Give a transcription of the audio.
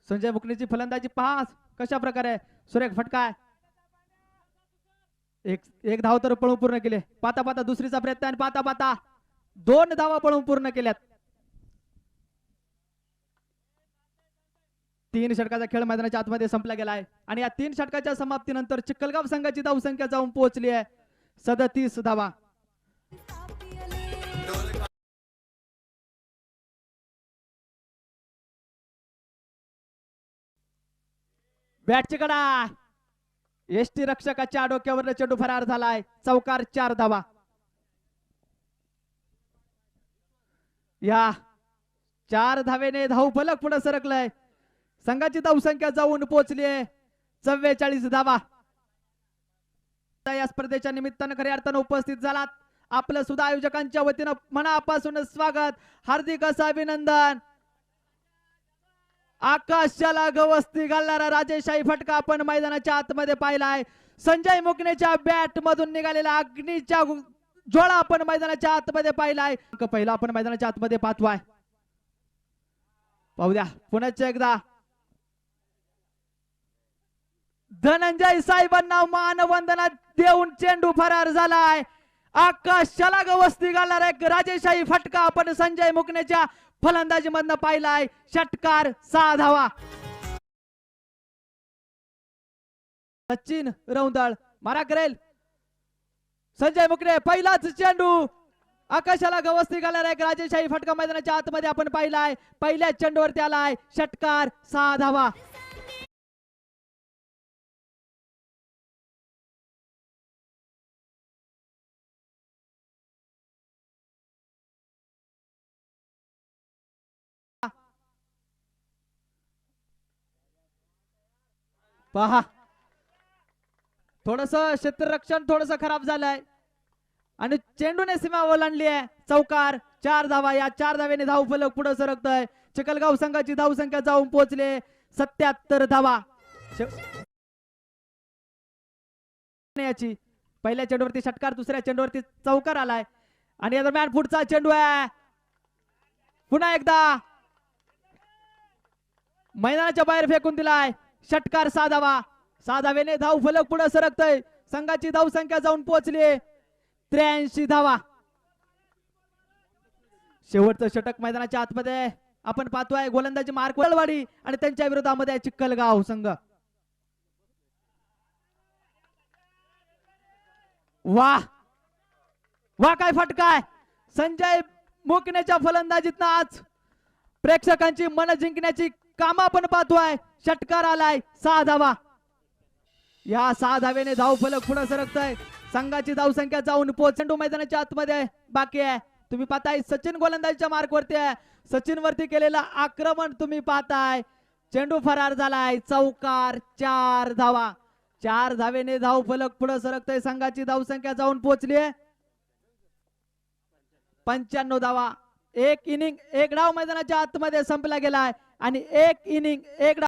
संजय मुकणेची फलंदाजी पहा कशा प्रकारे सुरेख फटका एक धाव तर पळून पूर्ण केले पाता पाता दुसरीचा प्रयत्न आणि पाता पाता 2 धावा पळून पूर्ण केल्यात 3 षटकाचा खेळ मैदानाच्या आतमध्ये संपला गेला आहे आणि या 3 षटकाच्या समाप्तीनंतर चिखलगाव संघाची धावसंख्या जाऊन पोहोचली आहे 37 धावा बॅटची कडा एसटी रक्षकाच्या डोक्यावर चेंडू फरार झालाय चौकार 4 धावा या 4 धावेने धाव फलक पुढे सरकलाय संघाची धावसंख्या जाऊन पोहोचली आहे 44 धावा या स्पर्धेच्या निमित्तानं खऱ्या अर्थानं उपस्थित झालात आपलं सुद्धा आयोजकांच्या वतीनं मनापासून स्वागत हार्दिक असं अभिनंदन आकाशाला गवसती घालणारा राजेशाही फटका आपण मैदानाच्या आतमध्ये पाहिलाय संजय मुकणेच्या बॅट मधून निघालेला अग्नीच्या ज्वाळा आपण मैदानाच्या आतमध्ये पाहिलाय पहिला आपण मैदानाच्या आतमध्ये पाहतोय पाहू द्या पुन्हा एकदा धनंजय साहेबांना मानवंदना देऊन चेंडू फरार झालाय आकाशाला गवसती घालणारा एक राजेशाही फटका आपण संजय मुकणेच्या फलंदाजी मधनं पाहिलाय षटकार 6 धावा सचिन रौंदळ मारा करेल संजय मुकणे पहिलाच चेंडू आकाशाला गवसती घालणारा एक राजेशाही फटका मैदानाच्या आतमध्ये आपण पाहिलाय पहिल्या चेंडूवरती आलाय षटकार 6 धावा पहा थोडस क्षेत्ररक्षण थोडस खराब झालंय आणि चेंडूने सीमा ओलांडली आहे चौकार 4 धावा या 4 धावेने धाव फलक पुढे सरकतोय चिखलगाव संघाची धाव संख्या जाऊन पोहोचले 77 धावा याची पहिल्या चेंडूवरती षटकार दुसऱ्या चेंडूवरती चौकार आलाय आणि या दरम्यान पुढचा चेंडू आहे पुन्हा एकदा मैदानाच्या बाहेर फेकून दिलाय षटकार 6 धावा 6 धावेने धाव फलक पुढे सरकतोय संघाची धाव संख्या जाऊन पोहोचली 83 धावा शेवटचं षटक मैदानाच्या आतमध्ये आपण पाहतोय गोलंदाजी मार्क वळवाडी आणि त्यांच्या विरोधामध्ये चिखलगाव संघ वाह वाह काय फटकाय संजय मुकणेच्या फलंदाजीतनं आज प्रेक्षकांची मन जिंकण्याची काम आपण पाहतोय षटकार आलाय 6 धावा या 6 धावेने धाव फलक पुढे सरकतोय संघाची धाव संख्या जाऊन चेंडू मैदानाच्या आतमध्ये बाकी आहे तुम्ही पाहताय सचिन गोलंदाजीच्या मार्क वरती आहे सचिन वरती केलेला आक्रमण तुम्ही पाहताय चेंडू फरार झालाय चौकार 4 धावा 4 धावेने धाव फलक पुढे सरकतोय संघाची धाव संख्या जाऊन पोहोचली 95 धावा एक इनिंग एक डाव मैदानाच्या आतमध्ये संपला गेलाय आणि एक इनिंग एक